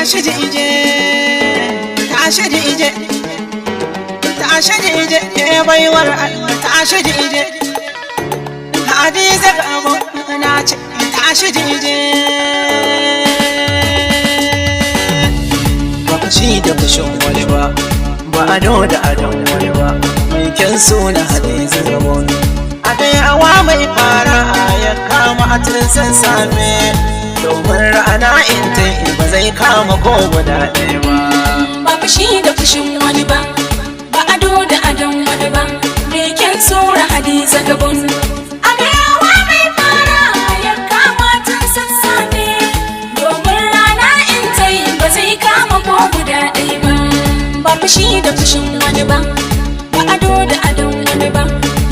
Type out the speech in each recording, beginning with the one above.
tashi dije tashi dije tashi dije ke baiwar Allah tashi dije Hadiza gabo na ce tashi dije ba shi da fushin wani ba ba ado da adon wani ba mai kyan suna Hadiza gabo a dayawa mai fara ya kama a tun safe domin rana in ta ba zai kama ko guda ɗaya ba ba fushi da fushin wani ba ba ado da adon wani ba mai kyan sura Hadiza gabon a dayawa mai fara ya kama tun sassafe domin rana in ta ba zai kama ko guda ɗaya ba ba fushi da fushin wani ba ba ado da adon wani ba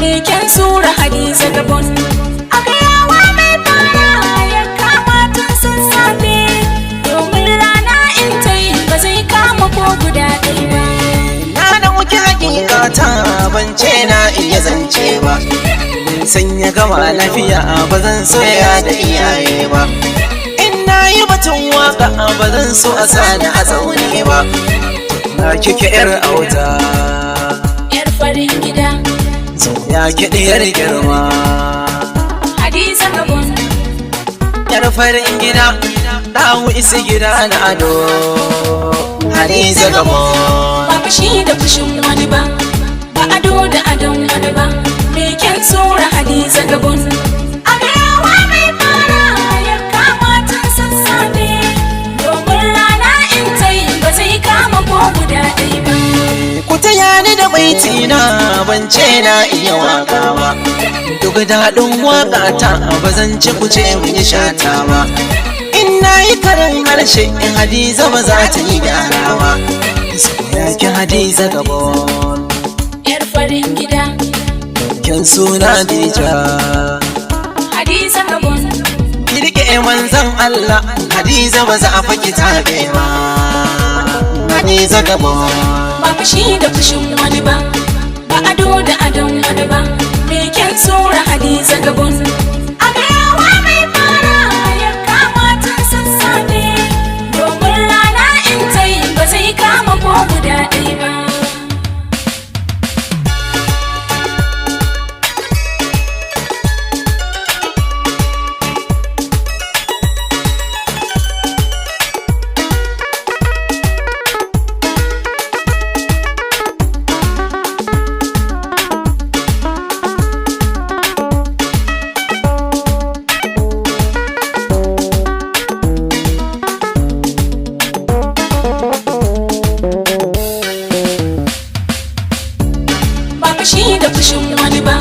mai kyan sura Hadiza gabon a dayawa mai fara ya kama tun sassafe domin rana in ta ba zai kama ko guda ɗaya ba na dauki hakikata ban ce na iya zance ba sanya gama lafiya ba zan soya da iyaye ba in na yi batun waka ba zan so a sani a zaune ba na kike yar auta yar farin gida ya kiɗi yar girma Hadiza gabon yar farin gida dawo isa gida na ado Hadiza gabon ba fushi da fushin wani ba ba ado da adon wani ba mai kyan sura Hadiza gabon a dayawa mai fara ya kama tun sassafe domin rana in ta ba zai kama ko guda ɗaya ba ku taya ni da baitina ban ce na iya waka ba duk daɗin waka ta ba zan ci ku ce mun yi shata ba in na yi karin harshe in Hadiza ba za ta yi gyara ba ya ki Hadiza gabon yar farin gida kin suna Dija Hadiza gabon ki rike manzon Allah Hadiza ba za a faki tabe ba Hadiza gabon ba fushi da fushin wani ba ba ado da adon wani ba mai kyan sura Hadiza gabon a dayawa mai fara ya kama tun sassafe domin rana in ta ba zai kama ko guda ɗaya ba fushi da fushin wani ba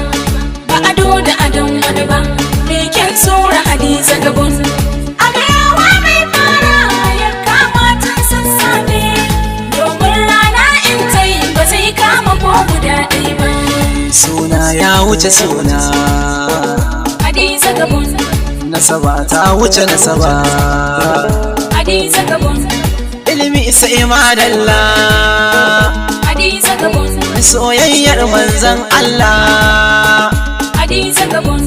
ba ado da adon wani ba mai kyan sura Hadiza gabon a dayawa mai fara ya kama tun sassafe domin rana in ta ba zai kama ko guda ɗaya ba suna ya wuce suna Hadiza gabon nasaba ta wuce nasaba Hadiza gabon ilimi sai madalla Hadiza gabon soyayyar manzon Allah Hadiza gabon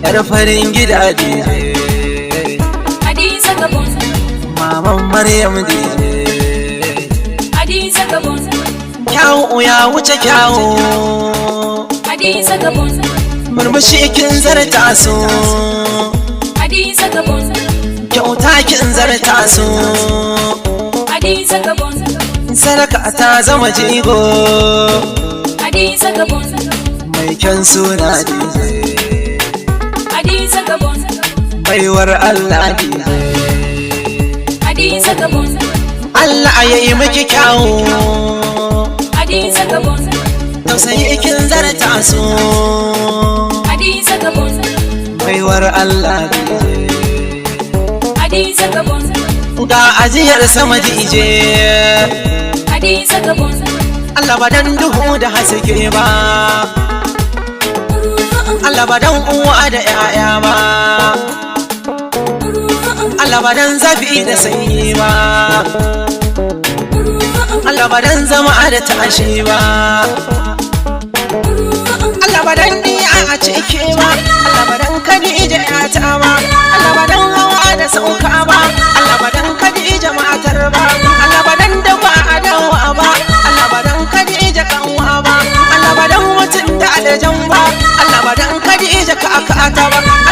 yar farin gida dije Hadiza gabon maman Maryam dije Hadiza gabon kyawu ya wuce kyawu Hadiza gabon murmushi kin zarta su Hadiza gabon kyauta kin zarta su Hadiza gabon sadaka ta zama jigo Hadiza gabon mai kyan suna dije Hadiza gabon baiwar Allah dije Hadiza gabon Allah ya yi miki kyawu Hadiza gabon tausayi kin zarta su Hadiza gabon baiwar Allah dije Hadiza gabon ga ajiyar sama dije Hadiza gabon Allah ba dan duhu da haske ba Allah ba dan uwa da 'ya'ya ba Allah ba dan zafi da sanyi ba Allah ba dan zama da tashi ba Allah ba dan diya a cike ba Allah ba dan Khadija ya ta ba Allah ba dan hawa da sauka ba Allah ba dan Khadija matar ba jan ba Allah ba dan Khadija ka aka ata ba